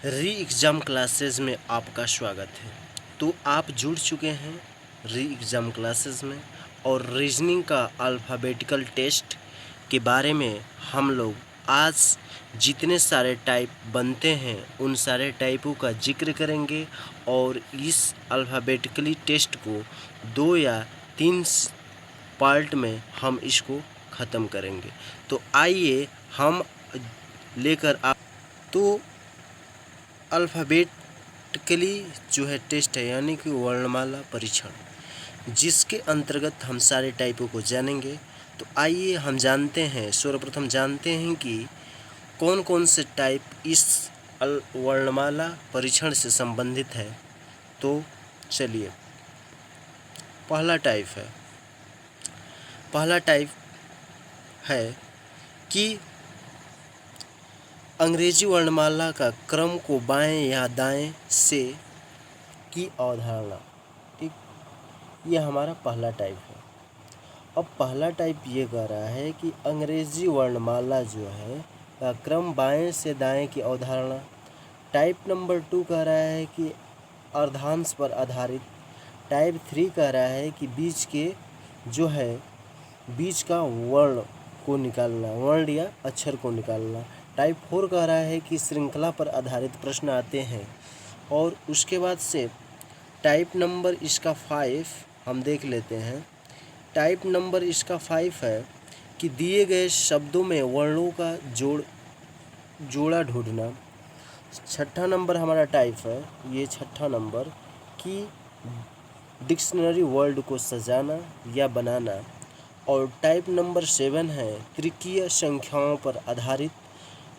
री exam classes में आपका स्वागत है। तो आप जुड़ चुके हैं री एग्ज़ाम क्लासेस में और रीजनिंग का अल्फ़ाबेटिकल टेस्ट के बारे में हम लोग आज जितने सारे टाइप बनते हैं उन सारे टाइपों का जिक्र करेंगे और इस अल्फ़ाबेटिकली टेस्ट को 2 या 3 पार्ट में हम इसको ख़त्म करेंगे। तो आइए हम लेकर आप तो अल्फ़ाबेटिकली जो है टेस्ट है यानी कि वर्णमाला परीक्षण, जिसके अंतर्गत हम सारे टाइपों को जानेंगे। तो आइए हम जानते हैं, सर्वप्रथम जानते हैं कि कौन कौन से टाइप इस वर्णमाला परीक्षण से संबंधित है। तो चलिए, पहला टाइप है कि अंग्रेजी वर्णमाला का क्रम को बाएं या दाएं से की अवधारणा। ठीक, यह हमारा पहला टाइप है। अब पहला टाइप ये कह रहा है कि अंग्रेजी वर्णमाला जो है का क्रम बाएं से दाएं की अवधारणा। टाइप नंबर 2 कह रहा है कि अर्धांश पर आधारित। टाइप 3 कह रहा है कि बीच के जो है बीच का वर्ण को निकालना, वर्ण या अक्षर को निकालना। टाइप 4 कह रहा है कि श्रृंखला पर आधारित प्रश्न आते हैं। और उसके बाद से टाइप नंबर इसका 5 हम देख लेते हैं। टाइप नंबर इसका 5 है कि दिए गए शब्दों में वर्णों का जोड़ा ढूंढना। छठा नंबर हमारा टाइप है, ये छठा नंबर, कि डिक्शनरी वर्ड को सजाना या बनाना। और टाइप नंबर 7 है त्रिकीय संख्याओं पर आधारित।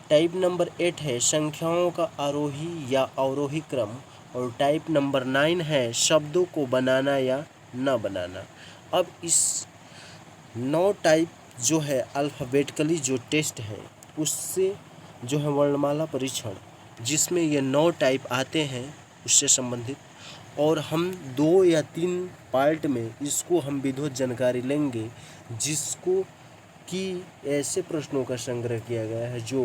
टाइप नंबर 8 है संख्याओं का आरोही या अवरोही क्रम। और टाइप नंबर 9 है शब्दों को बनाना या न बनाना। अब इस 9 टाइप जो है अल्फ़ाबेटिकली जो टेस्ट है उससे जो है वर्णमाला परीक्षण, जिसमें ये 9 टाइप आते हैं उससे संबंधित, और हम 2 या 3 पार्ट में इसको हम विधिवत जानकारी लेंगे, जिसको कि ऐसे प्रश्नों का संग्रह किया गया है जो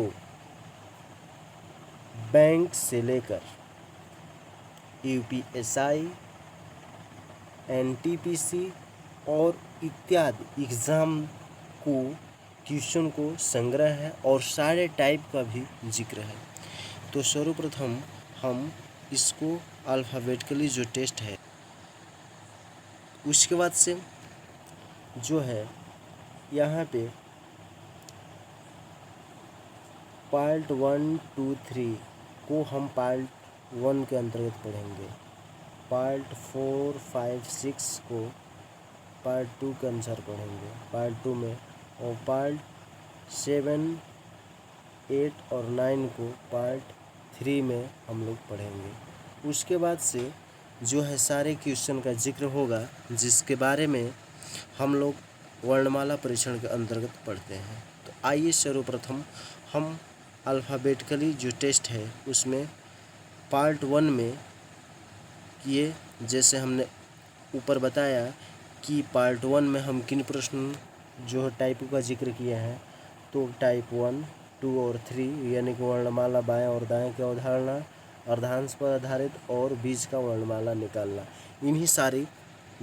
बैंक से लेकर यूपीएसआई, एनटीपीसी और इत्यादि एग्ज़ाम को क्वेश्चन को संग्रह है और सारे टाइप का भी जिक्र है। तो सर्वप्रथम हम इसको अल्फ़ाबेटिकली जो टेस्ट है उसके बाद से जो है यहाँ पे पार्ट 1, 2, 3 को हम पार्ट 1 के अंतर्गत पढ़ेंगे। पार्ट 4, 5, 6 को पार्ट 2 के अनुसार पढ़ेंगे पार्ट 2 में। और पार्ट 7, 8 और 9 को पार्ट 3 में हम लोग पढ़ेंगे। उसके बाद से जो है सारे क्वेश्चन का जिक्र होगा, जिसके बारे में हम लोग वर्णमाला परीक्षण के अंतर्गत पढ़ते हैं। तो आइए सर्वप्रथम हम अल्फ़ाबेटिकली जो टेस्ट है उसमें पार्ट 1 में ये, जैसे हमने ऊपर बताया कि पार्ट 1 में हम किन प्रश्न जो टाइपों का जिक्र किया है। तो टाइप 1, 2 और 3 यानी कि वर्णमाला बाएं और दाएं की अवधारणा, अर्धांश पर आधारित और बीच का वर्णमाला निकालना, इन्हीं सारी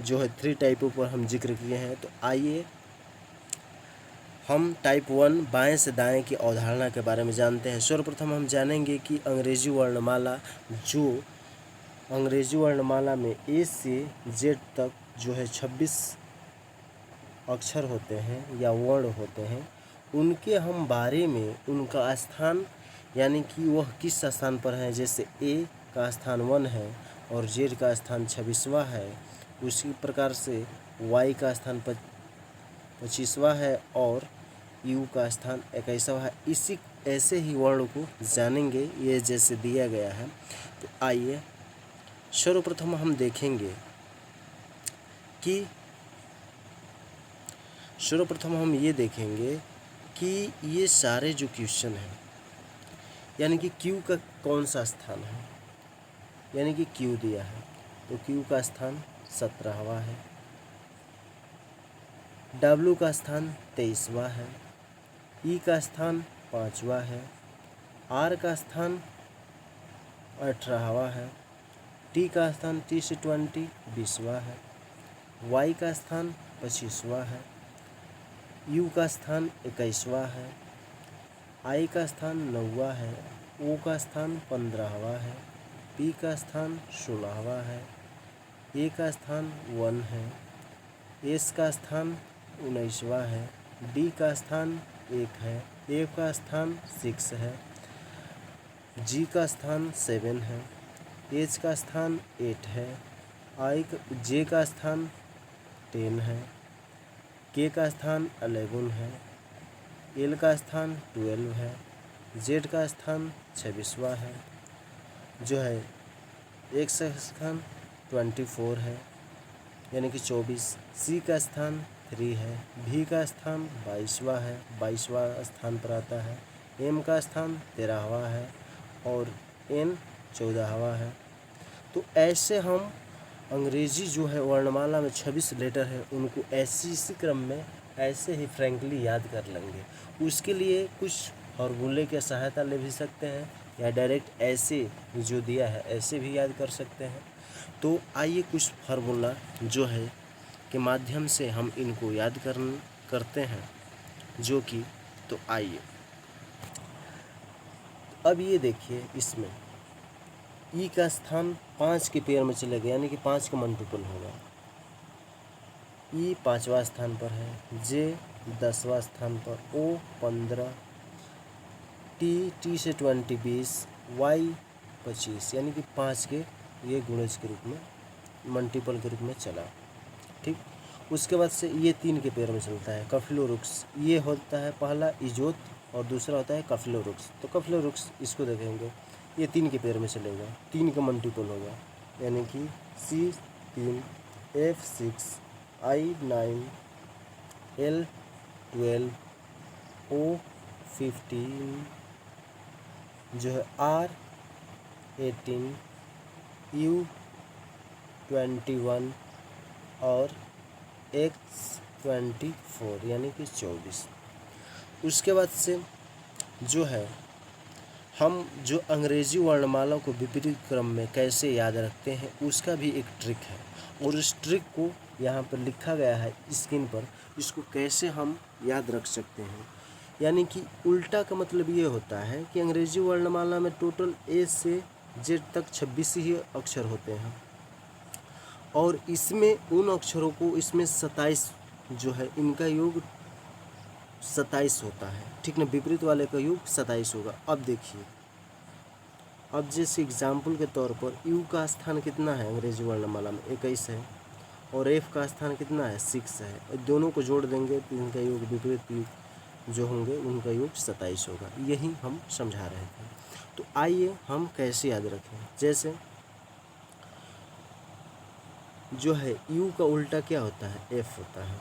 जो है 3 टाइपों पर हम जिक्र किए हैं। तो आइए हम टाइप 1 बाएं से दाएं की अवधारणा के बारे में जानते हैं। सर्वप्रथम हम जानेंगे कि अंग्रेजी वर्णमाला में ए से जेड तक जो है 26 अक्षर होते हैं या वर्ण होते हैं, उनके हम बारे में उनका स्थान यानी कि वह किस स्थान पर है। जैसे ए का स्थान 1 है और जेड का स्थान 26वां है, उसी प्रकार से वाई का स्थान 25वां है और यू का स्थान 21वां है। इसी ऐसे ही वर्ण को जानेंगे, ये जैसे दिया गया है। तो आइए सर्वप्रथम हम देखेंगे कि कि ये सारे जो क्वेश्चन हैं यानी कि क्यू का कौन सा स्थान है, यानी कि क्यू दिया है तो क्यू का स्थान 17वां है, डब्ल्यू का स्थान 23वां है, ई का स्थान 5वां है, आर का स्थान 18वां है। टी का स्थान 30 से 20 20वां है। वाई का स्थान 25वां है। यू का स्थान 21वां है। आई का स्थान 9वां है। ओ का स्थान 15वां है। पी का स्थान 16वां है। ए का स्थान 1 है। एस का स्थान 19वां है। डी का स्थान 1 है। एफ का स्थान 6 है। जी का स्थान 7 है। एच का स्थान 8 है। जे का स्थान 10 है। के का स्थान 11 है। एल का स्थान 12 है। जेड का स्थान 26वां है जो है। एक्स का स्थान 24 है यानी कि 24। सी का स्थान 3 है। भी का स्थान 22वां है, 22वां स्थान पर आता है। एम का स्थान 13वां है और एन 14वां है। तो ऐसे हम अंग्रेजी जो है वर्णमाला में 26 लेटर है उनको ऐसी इसी क्रम में ऐसे ही फ्रैंकली याद कर लेंगे। उसके लिए कुछ फॉर्मूले की सहायता ले भी सकते हैं या डायरेक्ट ऐसे जो दिया है ऐसे भी याद कर सकते हैं। तो आइए कुछ फार्मूला जो है के माध्यम से हम इनको याद करते हैं जो कि तो आइए अब ये देखिए इसमें ई का स्थान 5 के पेयर में चलेगा यानी कि 5 का मल्टीपल होगा। ई 5वां स्थान पर है। जे 10वां स्थान पर। ओ 15। टी से 20 20। वाई 25 यानी कि 5 के ये गुणज के रूप में मल्टीपल के रूप में चला। ठीक। उसके बाद से ये 3 के पेयर में चलता है। कफिलोरुक्स ये होता है पहला इजोत और दूसरा होता है कफिलोरुक्स। तो कफिलोरुक्स इसको देखेंगे ये 3 के पेयर में चलेगा। 3 का मल्टीपल होगा यानी कि C3 F6 I9 L12 O15 जो है R18 U21 और X24 यानी कि 24। उसके बाद से जो है हम जो अंग्रेजी वर्णमाला को विपरीत क्रम में कैसे याद रखते हैं उसका भी एक ट्रिक है और उस ट्रिक को यहाँ पर लिखा गया है स्क्रीन पर। इसको कैसे हम याद रख सकते हैं यानी कि उल्टा का मतलब ये होता है कि अंग्रेजी वर्णमाला में टोटल ए से जेड तक 26 ही अक्षर होते हैं और इसमें उन अक्षरों को इसमें 27 जो है इनका योग 27 होता है। ठीक ना। विपरीत वाले का योग 27 होगा। अब देखिए अब जैसे एग्जाम्पल के तौर पर यू का स्थान कितना है अंग्रेजी वर्णमाला में 21 है और एफ का स्थान कितना है 6 है और दोनों को जोड़ देंगे तो इनका योग विपरीत योग जो होंगे उनका योग 27 होगा। यही हम समझा रहे थे। तो आइए हम कैसे याद रखें। जैसे जो है यू का उल्टा क्या होता है एफ होता है।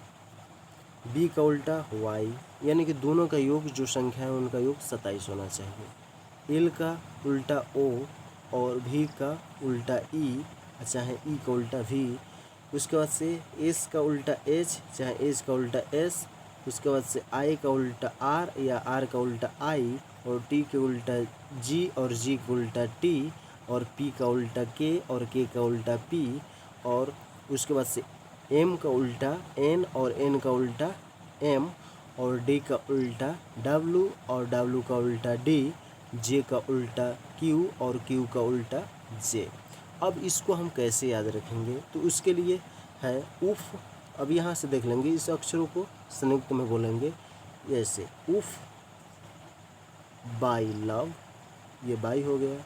बी का उल्टा वाई यानी कि दोनों का योग जो संख्या है उनका योग 27 होना चाहिए। एल का उल्टा ओ और भी का उल्टा ई चाहे ई का उल्टा भी। उसके बाद से एस का उल्टा एच चाहे एच का उल्टा एस। उसके बाद से आई का उल्टा आर या आर का उल्टा आई और टी के उल्टा जी और जी का उल्टा टी और पी का उल्टा के और के का उल्टा पी और उसके बाद से एम का उल्टा एन और एन का उल्टा एम और डी का उल्टा डब्लू और डब्लू का उल्टा डी। जे का उल्टा क्यू और क्यू का उल्टा जे। अब इसको हम कैसे याद रखेंगे तो उसके लिए है उफ। अब यहाँ से देख लेंगे इस अक्षरों को संयुक्त में बोलेंगे जैसे उफ बाई लव ये बाई हो गया।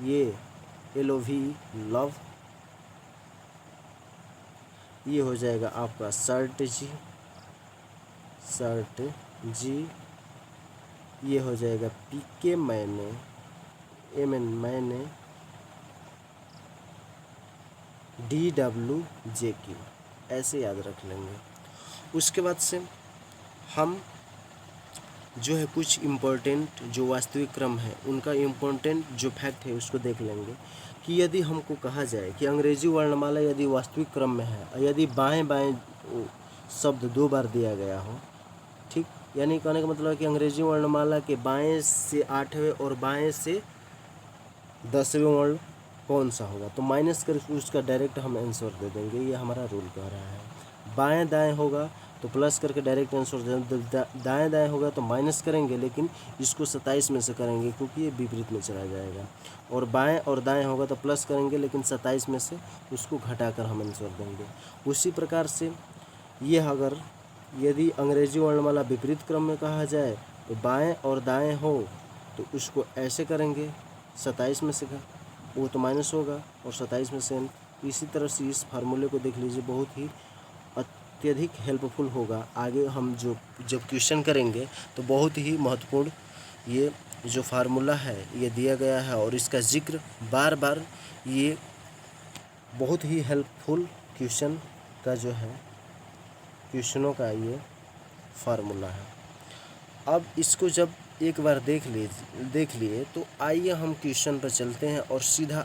ये LOV लव ये हो जाएगा आपका शर्ट जी। ये हो जाएगा PK मैंने MN मैंने DWJQ ऐसे याद रख लेंगे। उसके बाद से हम जो है कुछ इम्पोर्टेंट जो वास्तविक क्रम है उनका इम्पोर्टेंट जो फैक्ट है उसको देख लेंगे कि यदि हमको कहा जाए कि अंग्रेजी वर्णमाला यदि वास्तविक क्रम में है और यदि बाएं बाएं शब्द 2 बार दिया गया हो। ठीक। यानी कहने का मतलब है कि अंग्रेजी वर्णमाला के बाएं से 8वें और बाएं से 10वें वर्ण कौन सा होगा, तो माइनस करके उसका डायरेक्ट हम आंसर दे देंगे, ये हमारा रूल कह रहा है। बाएं दाएं होगा तो प्लस करके डायरेक्ट आंसर दे देंगे, दाएं दाएं होगा तो माइनस करेंगे, लेकिन इसको 27 में से करेंगे क्योंकि ये विपरीत में चला जाएगा। और बाएं और दाएं होगा तो प्लस करेंगे, लेकिन 27 में से उसको घटाकर हम आंसर देंगे। उसी प्रकार से ये अगर यदि अंग्रेजी वर्णमाला विपरीत क्रम में कहा जाए तो बाएं और दाएं हो तो उसको ऐसे करेंगे, 27 में से वो तो माइनस होगा और 27 में से। इसी तरह से इस फार्मूले को देख लीजिए, बहुत ही अत्यधिक हेल्पफुल होगा। आगे हम जब क्वेश्चन करेंगे तो बहुत ही महत्वपूर्ण ये जो फार्मूला है ये दिया गया है, और इसका जिक्र बार बार, ये बहुत ही हेल्पफुल क्वेश्चन का जो है, क्वेश्चनों का ये फार्मूला है। अब इसको जब एक बार देख लिए तो आइए हम क्वेश्चन पर चलते हैं और सीधा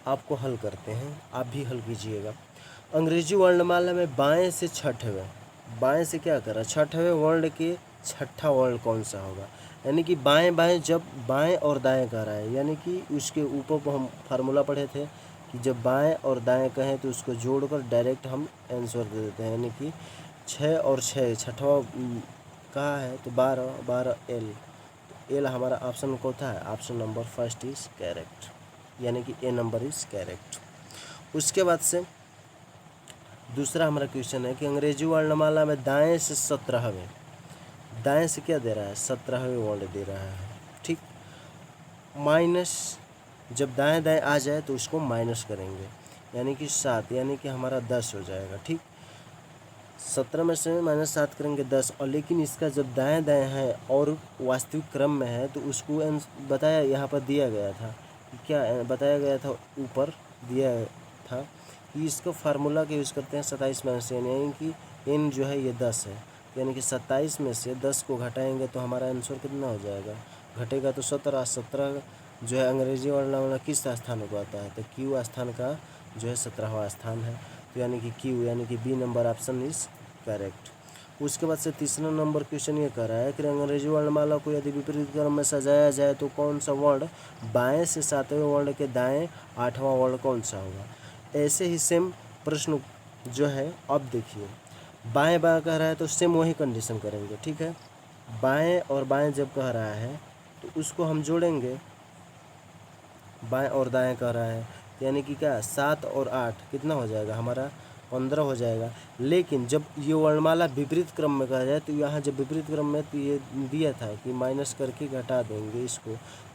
आपको हल करते हैं। आप भी हल कीजिएगा। अंग्रेजी वर्णमाला में बाएं से छठवें, बाएं से क्या करा, छठवें वर्ण के छठा वर्ण कौन सा होगा, यानी कि बाएं बाएं, जब बाएं और दाएं कह रहा है, यानी कि उसके ऊपर हम फार्मूला पढ़े थे कि जब बाएं और दाएं कहें तो उसको जोड़कर डायरेक्ट हम आंसर दे देते हैं, यानी कि 6 और 6 छठवा कहा है तो 12, 12 एल, एल हमारा ऑप्शन कौन था है, option number first is correct, यानी कि ए नंबर इज करेक्ट। उसके बाद से दूसरा हमारा क्वेश्चन है कि अंग्रेजी वर्णमाला में दाएं से 17वें, दाएं से क्या दे रहा है, 17वें वर्ण दे रहा है, ठीक। माइनस, जब दाएं दाएं आ जाए तो उसको माइनस करेंगे, यानी कि 7, यानी कि हमारा 10 हो जाएगा, ठीक। 17 में से -7 करेंगे 10, और लेकिन इसका जब दाएं दाएं है और वास्तविक क्रम में है तो उसको बताया, यहाँ पर दिया गया था, क्या बताया गया था, ऊपर दिया था कि इसको फार्मूला का यूज़ करते हैं 27 में से, यानी कि n जो है ये 10 है, यानी कि 27 में से 10 को घटाएंगे तो हमारा आंसर कितना हो जाएगा, घटेगा तो 17, 17 जो है अंग्रेजी वर्णमाला किस स्थान को आता है, तो क्यू स्थान का जो है 17वां स्थान है, तो यानी कि क्यू, यानी कि B number option is correct. उसके बाद से तीसरा नंबर क्वेश्चन ये कर रहा है कि अंग्रेजी वर्णमाला को यदि विपरीत क्रम में सजाया जाए तो कौन सा वर्ण बाएं से 7वें वर्ण के दाएं 8वां वर्ण कौन सा होगा। ऐसे ही सेम प्रश्न जो है, अब देखिए बाएं बाएं कह रहा है तो सेम वही कंडीशन करेंगे, ठीक है। बाएं और बाएं जब कह रहा है तो उसको हम जोड़ेंगे, बाएं और दाएं कह रहा है यानी कि क्या 7 और 8 कितना हो जाएगा हमारा 15 हो जाएगा। लेकिन जब ये वर्णमाला विपरीत क्रम में कहा जाए तो यहाँ जब विपरीत क्रम में तो ये दिया था कि माइनस करके घटा देंगे इसको,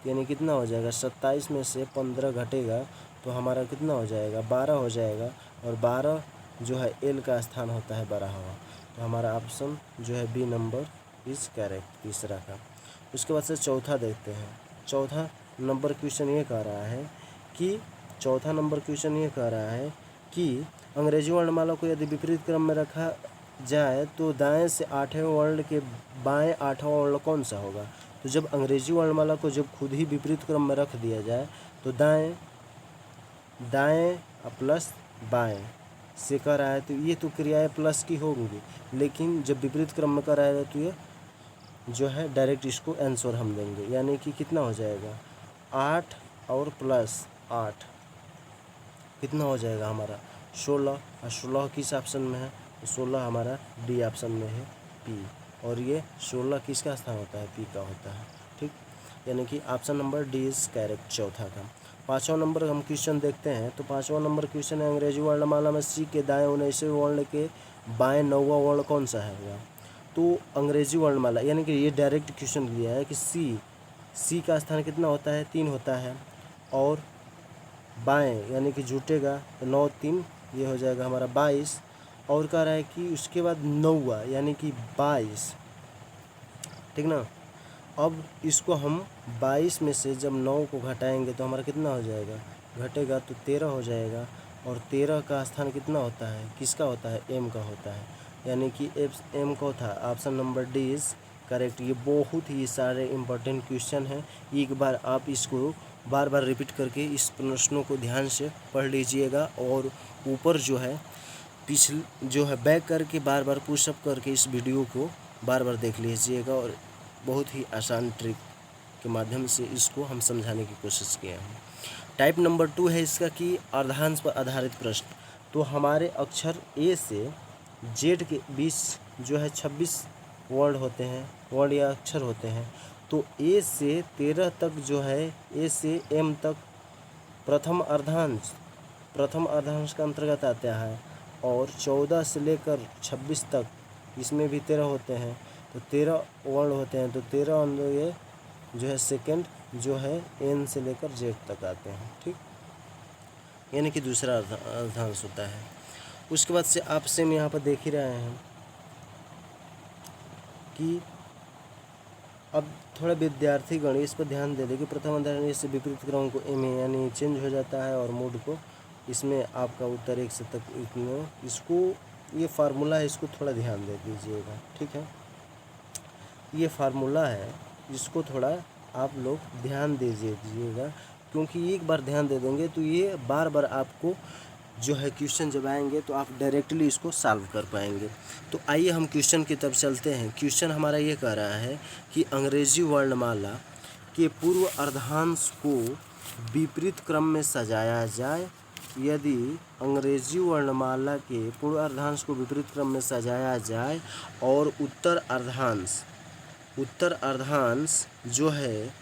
यानी कितना हो जाएगा 27 में से 15 घटेगा तो हमारा कितना हो जाएगा 12 हो जाएगा, और 12 जो है एल का स्थान होता है 12वां, तो हमारा ऑप्शन जो है बी नंबर इज करेक्ट तीसरा का। उसके बाद से चौथा देखते हैं। चौथा नंबर क्वेश्चन ये कह रहा है कि अंग्रेजी वर्णमाला को यदि विपरीत क्रम में रखा जाए तो दाएं से 8वें वर्ण के बाएं 8वां वर्ण कौन सा होगा। तो जब अंग्रेजी वर्णमाला को जब खुद ही विपरीत क्रम में रख दिया जाए तो दाएं प्लस बाएं से कर रहा है तो ये तो क्रियाएं प्लस की होंगी, लेकिन जब विपरीत क्रम में कर रहा है तो ये जो है डायरेक्ट इसको आंसर हम देंगे, यानी कि कितना हो जाएगा 8 और प्लस 8 कितना हो जाएगा हमारा 16, और 16 किस ऑप्शन में है, 16 हमारा डी ऑप्शन में है पी, और ये 16 किसका स्थान होता है पी का होता है, ठीक। यानी कि option number D is correct चौथा का। पाँचवा नंबर हम क्वेश्चन देखते हैं। तो पाँचवा नंबर क्वेश्चन है अंग्रेजी वर्णमाला में सी के दाएं 19वें वर्ण के बाएं 9वां वर्ण कौन सा है। तो अंग्रेजी वर्णमाला यानी कि ये डायरेक्ट क्वेश्चन दिया है कि सी का स्थान कितना होता है 3 होता है, और बाएं यानी कि जुटेगा तो 9 3 ये हो जाएगा हमारा 22, और कह रहा है कि उसके बाद 9वां यानी कि 22, ठीक ना। अब इसको हम 22 में से जब 9 को घटाएंगे तो हमारा कितना हो जाएगा, घटेगा तो 13 हो जाएगा, और 13 का स्थान कितना होता है किसका होता है एम का होता है, यानी कि एम को था option number D is correct. ये बहुत ही सारे इम्पोर्टेंट क्वेश्चन हैं, एक बार आप इसको बार बार रिपीट करके इस प्रश्नों को ध्यान से पढ़ लीजिएगा, और ऊपर जो है पिछले जो है बैक करके बार बार पुशअप करके इस वीडियो को बार बार देख लीजिएगा, और बहुत ही आसान ट्रिक के माध्यम से इसको हम समझाने की कोशिश किए हैं। टाइप नंबर 2 है इसका कि अर्धांश पर आधारित प्रश्न। तो हमारे अक्षर ए से जेड के बीच जो है 26 वर्ण होते हैं, वर्ण या अक्षर होते हैं। तो ए से 13 तक जो है, ए से एम तक प्रथम अर्धांश का अंतर्गत आता है, और 14 से लेकर 26 तक इसमें भी 13 होते हैं, तो 13 वर्ण होते हैं। तो 13 ये जो है सेकंड जो है एन से लेकर जेड तक आते हैं, ठीक, यानी कि दूसरा अर्धांश होता है। उसके बाद से आप सेम यहाँ पर देख ही रहे हैं कि अब थोड़ा विद्यार्थी गण इस पर ध्यान दे दें कि प्रथम अध्याय से विपरीत क्रम को एम यानी चेंज हो जाता है, और मूड को इसमें आपका उत्तर 1 से तक इतना, इसको ये फार्मूला है, इसको थोड़ा ध्यान दे दीजिएगा, ठीक है। ये फार्मूला है, इसको थोड़ा आप लोग ध्यान दीजिएगा, क्योंकि एक बार ध्यान दे देंगे तो ये बार बार आपको जो है क्वेश्चन जब आएंगे तो आप डायरेक्टली इसको सॉल्व कर पाएंगे। तो आइए हम क्वेश्चन की तरफ चलते हैं। क्वेश्चन हमारा ये कह रहा है कि अंग्रेजी वर्णमाला के पूर्व अर्धांश को विपरीत क्रम में सजाया जाए। यदि अंग्रेजी वर्णमाला के पूर्व अर्धांश को विपरीत क्रम में सजाया जाए और उत्तर अर्धांश जो है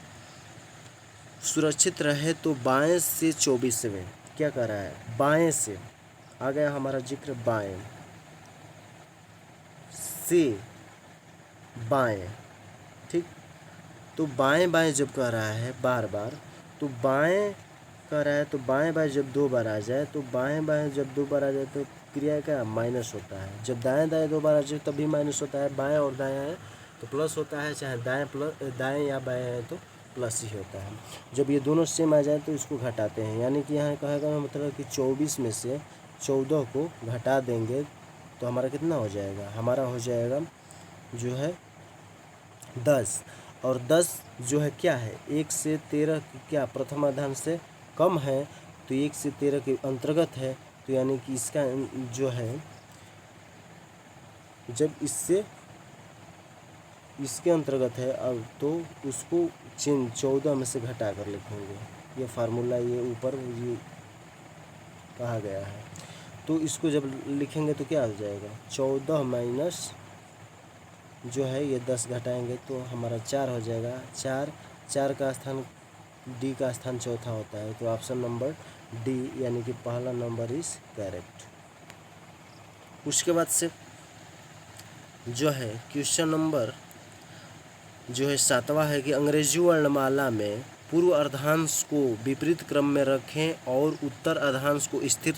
सुरक्षित रहे तो बाएं से 24वें, क्या कर रहा है, बाएं से आ गया हमारा जिक्र, बाएं से बाएं, ठीक। तो बाएं बाएं जब कह रहा है बार बार, तो बाएं कह रहा है, तो बाएं बाएं जब 2 बार आ जाए, तो बाएं बाएं जब 2 बार आ जाए तो क्रिया क्या माइनस होता है। जब दाएं दाएं 2 बार आ जाए तभी माइनस होता है। बाएं और दाएं है तो प्लस होता है, चाहे दाएं या बाएं है तो प्लस ही होता है। जब ये दोनों सेम आ जाए तो इसको घटाते हैं, यानी कि यहाँ कहेगा मतलब कि 24 में से 14 को घटा देंगे तो हमारा कितना हो जाएगा, हमारा हो जाएगा जो है 10। और 10 जो है क्या है, 1 से 13 क्या प्रथम अर्धांश से कम है, तो 1 से 13 के अंतर्गत है। तो यानी कि इसका जो है जब इसके अंतर्गत है अब तो उसको 14 में से घटा कर लिखेंगे। ये फार्मूला ये ऊपर ये कहा गया है। तो इसको जब लिखेंगे तो क्या हो जाएगा, 14 माइनस जो है ये 10 घटाएंगे तो हमारा 4 हो जाएगा। 4 का स्थान डी का स्थान चौथा होता है, तो ऑप्शन नंबर डी यानी कि पहला नंबर इज करेक्ट। उसके बाद से जो है क्वेश्चन नंबर जो है 7वां है कि अंग्रेजी वर्णमाला में पूर्व अर्धांश को विपरीत क्रम में रखें और उत्तर अर्धांश को स्थिर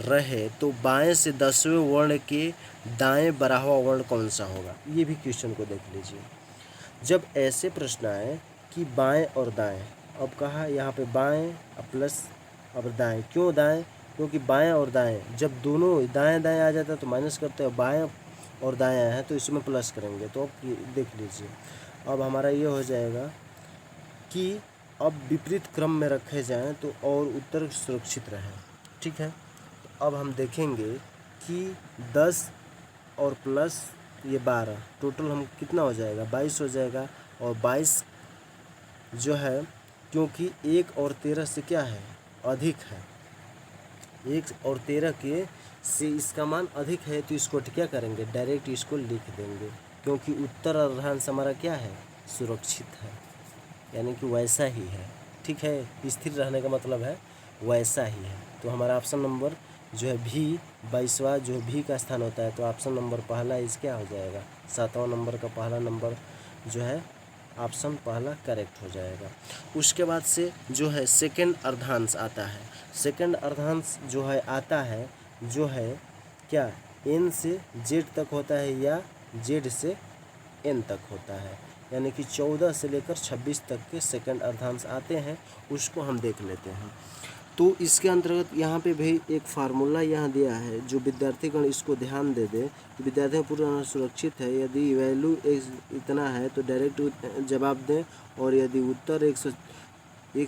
रहे तो बाएं से 10वें वर्ण के दाएं बढ़ा हुआ वर्ण कौन सा होगा। ये भी क्वेश्चन को देख लीजिए। जब ऐसे प्रश्न आए कि बाएं और दाएं, अब कहा यहाँ पे बाएं प्लस अब दाएं, क्यों दाएं, क्योंकि बाएं और दाएं जब दोनों दाएं दाएं आ जाता है तो माइनस करते हैं, बाएं और दाएं आए हैं तो इसमें प्लस करेंगे। तो अब देख लीजिए, अब हमारा ये हो जाएगा कि अब विपरीत क्रम में रखे जाएं तो और उत्तर सुरक्षित रहे, ठीक है। तो अब हम देखेंगे कि 10 और प्लस ये 12 टोटल हम कितना हो जाएगा, 22 हो जाएगा। और 22 जो है क्योंकि 1 और 13 से क्या है, अधिक है, 1 और 13 के से इसका मान अधिक है, तो इसको क्या करेंगे, डायरेक्ट इसको लिख देंगे, क्योंकि उत्तर अर्धांश हमारा क्या है, सुरक्षित है, यानी कि वैसा ही है, ठीक है। स्थिर रहने का मतलब है वैसा ही है। तो हमारा ऑप्शन नंबर जो है भी 22वां जो भी का स्थान होता है, तो ऑप्शन नंबर पहला इस क्या हो जाएगा, 7वां नंबर का पहला नंबर जो है ऑप्शन पहला करेक्ट हो जाएगा। उसके बाद से जो है सेकंड अर्धांश आता है। सेकंड अर्धांश जो है आता है जो है क्या, एन से जेड तक होता है या जेड से एन तक होता है, यानी कि 14 से लेकर 26 तक के सेकंड अर्धांश आते हैं, उसको हम देख लेते हैं। तो इसके अंतर्गत यहाँ पे भी एक फार्मूला यहाँ दिया है, जो विद्यार्थीगण इसको ध्यान दे दे तो विद्यार्थी पूरा सुरक्षित है। यदि वैल्यू इतना है तो डायरेक्ट जवाब दें, और यदि उत्तर 1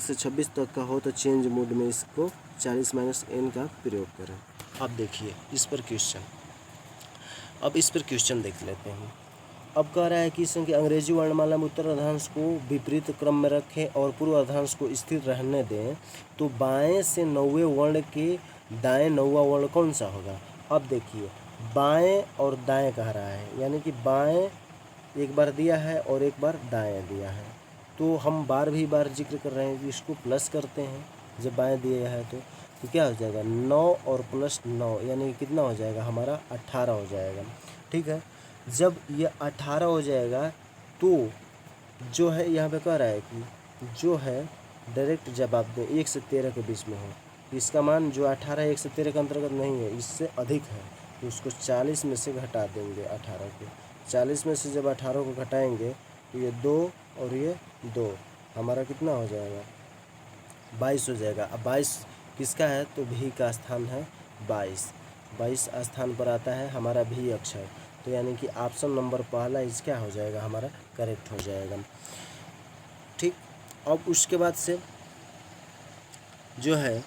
से 26 तक का हो तो चेंज मोड में इसको 40 माइनस एन का प्रयोग करें। अब देखिए इस पर क्वेश्चन, अब इस पर क्वेश्चन देख लेते हैं। अब कह रहा है कि संख्या अंग्रेजी वर्णमाला में उत्तर अर्धांश को विपरीत क्रम में रखें और पूर्व अर्धांश को स्थिर रहने दें, तो बाएं से 9वें वर्ण के दाएं 9वां वर्ण कौन सा होगा। अब देखिए बाएं और दाएं कह रहा है, यानी कि बाएं एक बार दिया है और एक बार दाएं दिया है, तो हम बार जिक्र कर रहे हैं कि इसको प्लस करते हैं। जब बाएं दिया है तो क्या हो जाएगा 9 और प्लस 9 यानी कितना हो जाएगा हमारा 18 हो जाएगा। ठीक है, जब ये 18 हो जाएगा तो जो है यहाँ पे कह रहा है कि जो है डायरेक्ट जवाब दें 1 से 13 के बीच में हो, इसका मान जो 18 1 से 13 के अंतर्गत नहीं है, इससे अधिक है, तो उसको 40 में से घटा देंगे 18 को। 40 में से जब 18 को घटाएंगे तो ये 2 और ये 2 हमारा कितना हो जाएगा 22 हो जाएगा। अब 22 किसका है तो भी का स्थान है 22 स्थान पर आता है हमारा भी अक्षर, तो यानी कि ऑप्शन नंबर पहला इस क्या हो जाएगा हमारा करेक्ट हो जाएगा। ठीक, अब उसके बाद से जो है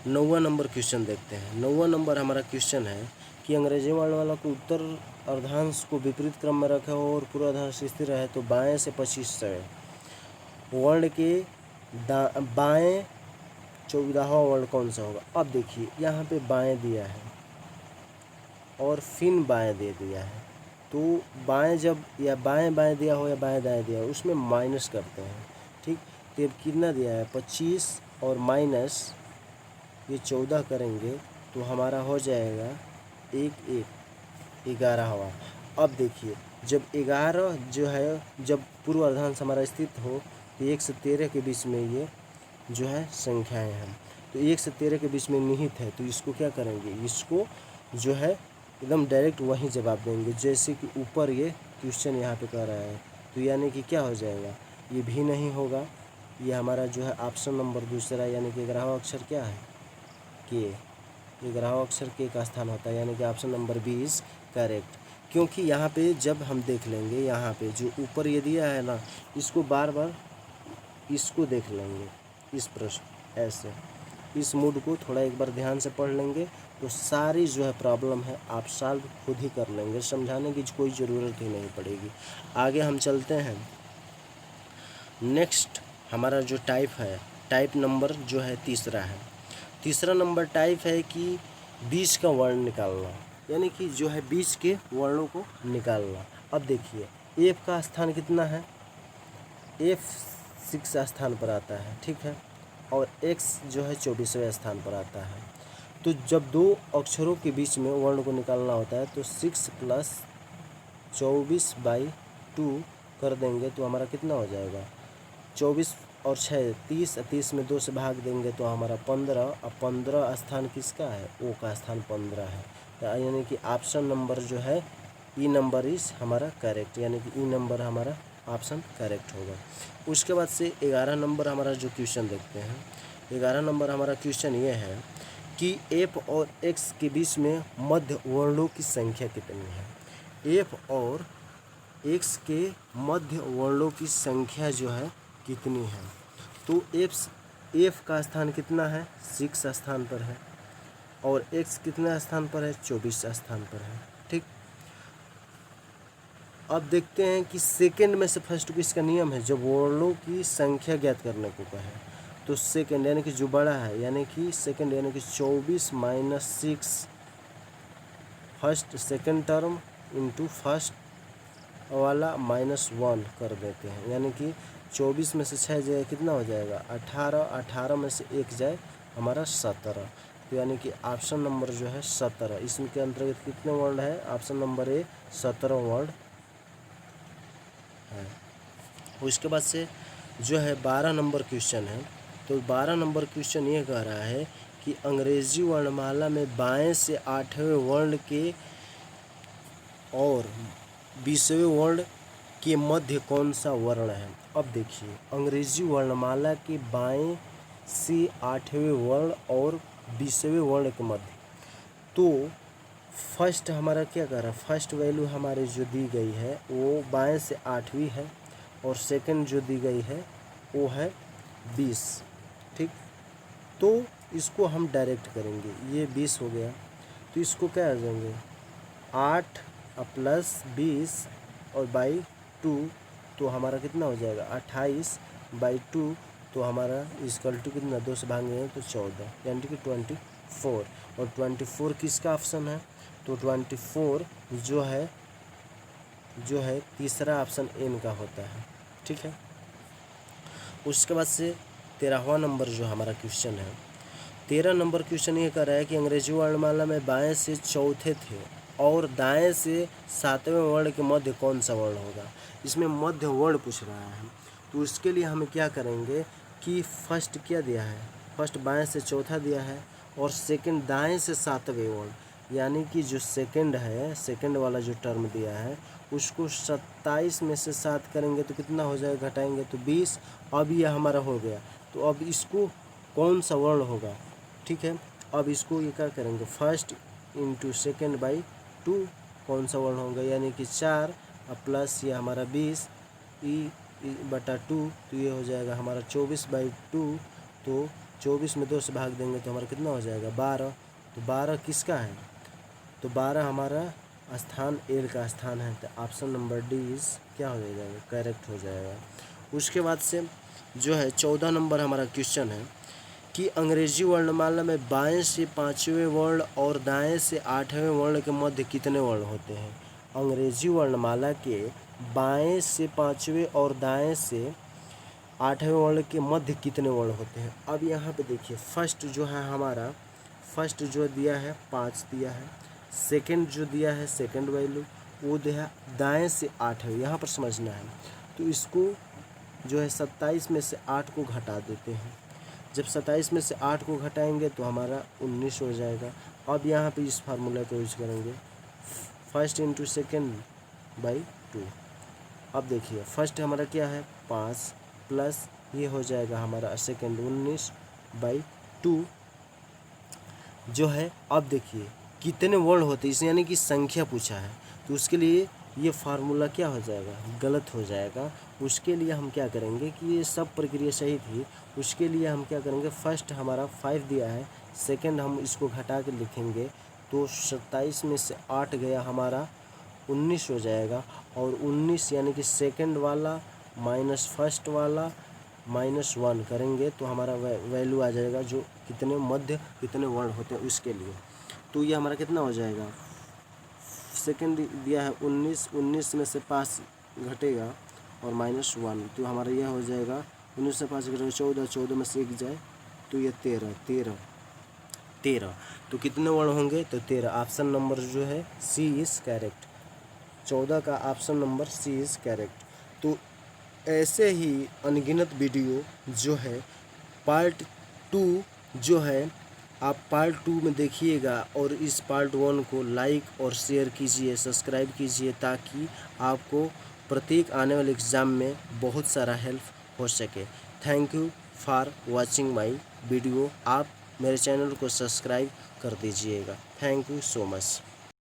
9वां नंबर क्वेश्चन देखते हैं। 9वां नंबर हमारा क्वेश्चन है कि अंग्रेजी वर्णमाला को उत्तर अर्धांश को विपरीत क्रम में रखा हो और पूर्व अर्धांश स्थिर रहे, तो बाएं से 25 वर्ण के बाएं 14वां वर्ण कौन सा होगा। अब देखिए यहाँ पे बाएं दिया है और फिर बाएं दे दिया है, तो बाएं जब या बाएं बाएं दिया हो या बाएं दाएं दिया हो उसमें माइनस करते हैं। ठीक, तो अब कितना दिया है 25 और माइनस ये 14 करेंगे तो हमारा हो जाएगा 11वां। अब देखिए जब 11 जो है जब पूर्व अर्धांश हमारा स्थित हो तो 1 से 13 के बीच में ये जो है संख्याएं हैं, तो 1 से 13 के बीच में निहित है, तो इसको क्या करेंगे इसको जो है एकदम डायरेक्ट वहीं जवाब देंगे, जैसे कि ऊपर ये क्वेश्चन यहाँ पे कह रहा है, तो यानी कि क्या हो जाएगा ये भी नहीं होगा, ये हमारा जो है ऑप्शन नंबर दूसरा यानी कि 11वां अक्षर क्या है के, 11वां अक्षर के का स्थान होता है, यानी कि ऑप्शन नंबर 20 करेक्ट। क्योंकि यहाँ पे जब हम देख लेंगे यहाँ पे जो ऊपर ये दिया है ना, इसको बार बार इसको देख लेंगे, इस प्रश्न ऐसे इस मूड को थोड़ा एक बार ध्यान से पढ़ लेंगे तो सारी जो है प्रॉब्लम है आप सॉल्व खुद ही कर लेंगे, समझाने की कोई ज़रूरत ही नहीं पड़ेगी। आगे हम चलते हैं। नेक्स्ट हमारा जो टाइप है, टाइप नंबर जो है तीसरा है। तीसरा नंबर टाइप है कि बीच का वर्ण निकालना, यानी कि जो है बीच के वर्णों को निकालना। अब देखिए एफ का स्थान कितना है, एफ 6 स्थान पर आता है, ठीक है, और एक्स जो है 24वें स्थान पर आता है। तो जब दो अक्षरों के बीच में वर्ण को निकालना होता है तो 6 + 24/2 कर देंगे तो हमारा कितना हो जाएगा 24 और 6 30, 30 में 2 से भाग देंगे तो हमारा 15, अब 15 स्थान किसका है ओ का स्थान 15 है, यानी कि ऑप्शन नंबर जो है ई नंबर इस हमारा करेक्ट, यानी कि ई नंबर हमारा ऑप्शन करेक्ट होगा। उसके बाद से 11 नंबर हमारा जो क्वेश्चन देखते हैं। 11 नंबर हमारा क्वेश्चन ये है कि एफ और एक्स के बीच में मध्य वर्णों की संख्या कितनी है। एफ और एक्स के मध्य वर्णों की संख्या जो है कितनी है, तो एफ का स्थान कितना है 6 स्थान पर है और एक्स कितना स्थान पर है 24 स्थान पर है। ठीक, अब देखते हैं कि सेकंड में से फर्स्ट को इसका नियम है, जब वर्णों की संख्या ज्ञात करने को कहे तो सेकंड यानी कि जो बड़ा है यानी कि सेकंड यानी कि 24 - 6 first second term into first वाला -1 कर देते हैं, यानी कि 24 में से 6 जाए कितना हो जाएगा 18, 18 में से 1 जाए हमारा 17, तो यानी कि ऑप्शन नंबर जो है 17, इसमें के अंतर्गत कितने वर्ण है ऑप्शन नंबर ए 17 वर्ण है। उसके बाद से जो है 12 नंबर क्वेश्चन है, तो 12 नंबर क्वेश्चन ये कह रहा है कि अंग्रेजी वर्णमाला में बाएं से 8वें वर्ण के और 20वें वर्ण के मध्य कौन सा वर्ण है। अब देखिए अंग्रेजी वर्णमाला के बाएं से 8वें वर्ण और 20वें वर्ण के मध्य, तो फर्स्ट हमारा क्या कर रहा है, फर्स्ट वैल्यू हमारी जो दी गई है वो बाएं से 8वीं है और सेकंड जो दी गई है वो है 20। ठीक, तो इसको हम डायरेक्ट करेंगे, ये 20 हो गया तो इसको क्या कर देंगे 8 + 20 और बाई 2 तो हमारा कितना हो जाएगा 28/2 तो हमारा इक्वल टू कितना 2 से भागेंगे तो 14 यानी कि 24। और 24 किसका ऑप्शन है तो 24 जो है तीसरा ऑप्शन एन का होता है। ठीक है, उसके बाद से 13वां नंबर जो हमारा क्वेश्चन है, 13 नंबर क्वेश्चन ये कर रहा है कि अंग्रेजी वर्णमाला में बाएं से चौथे थे और दाएं से 7वें वर्ण के मध्य कौन सा वर्ण होगा। इसमें मध्य वर्ण पूछ रहा है, तो उसके लिए हम क्या करेंगे कि फर्स्ट क्या दिया है, फर्स्ट बाएं से चौथा दिया है और सेकंड दाएं से 7वें वर्ण, यानी कि जो सेकंड है, सेकंड वाला जो टर्म दिया है उसको 27 में से 7 करेंगे तो कितना हो जाएगा, घटाएंगे तो 20। अब ये हमारा हो गया, तो अब इसको कौन सा वर्ण होगा। ठीक है, अब इसको ये क्या करेंगे फर्स्ट इंटू सेकेंड बाई 2 कौन सा वर्ण होगा, यानी कि 4 प्लस ये हमारा 20 बटा 2 तो ये हो जाएगा हमारा 24/2। तो 24 में 2 से भाग देंगे तो हमारा कितना हो जाएगा 12। तो 12 किसका है, तो 12 हमारा स्थान एल का स्थान है, तो ऑप्शन नंबर डी इज क्या हो जाएगा, करेक्ट हो जाएगा। उसके बाद से जो है 14 नंबर हमारा क्वेश्चन है कि अंग्रेजी वर्णमाला में बाएं से 5वें वर्ण और दाएं से 8वें वर्ण के मध्य कितने वर्ण होते हैं। अंग्रेजी वर्णमाला के बाएं से 5वें और दाएं से 8वें वर्ण के मध्य कितने वर्ण होते हैं। अब यहाँ पे देखिए फर्स्ट जो है हमारा, फर्स्ट जो दिया है 5 दिया है, सेकंड जो दिया है सेकंड वैल्यू वो दिया है दाएं से 8वें, यहाँ पर समझना है। तो इसको जो है 27 में से 8 को घटा देते हैं, जब 27 में से 8 को घटाएंगे तो हमारा 19 हो जाएगा। अब यहाँ पे इस फार्मूला को यूज करेंगे फर्स्ट इंटू सेकेंड बाई 2। अब देखिए फर्स्ट हमारा क्या है 5 प्लस ये हो जाएगा हमारा सेकेंड 19/2 जो है। अब देखिए कितने वर्ण होते हैं, इसे यानी कि संख्या पूछा है, तो उसके लिए ये फार्मूला क्या हो जाएगा, गलत हो जाएगा। उसके लिए हम क्या करेंगे कि ये सब प्रक्रिया सही थी, उसके लिए हम क्या करेंगे फर्स्ट हमारा 5 दिया है, सेकंड हम इसको घटा के लिखेंगे तो 27 में से 8 गया हमारा 19 हो जाएगा। और 19 यानी कि सेकंड वाला माइनस फर्स्ट वाला -1 करेंगे तो हमारा वैल्यू आ जाएगा जो कितने मध्य कितने वर्ण होते हैं उसके लिए। तो ये हमारा कितना हो जाएगा, सेकंड दिया है 19 में से 5 घटेगा और -1 तो हमारा यह हो जाएगा 19 से 5 घटेगा 14 में से 1 जाए तो ये 13 तो कितने वर्ण होंगे तो 13। ऑप्शन नंबर जो है सी इज़ करेक्ट, 14 का option number C is correct. तो ऐसे ही अनगिनत वीडियो जो है पार्ट 2 जो है आप पार्ट 2 में देखिएगा और इस पार्ट 1 को लाइक और शेयर कीजिए, सब्सक्राइब कीजिए ताकि आपको प्रत्येक आने वाले एग्ज़ाम में बहुत सारा हेल्प हो सके। Thank you for watching my video. आप मेरे चैनल को सब्सक्राइब कर दीजिएगा। Thank you so much.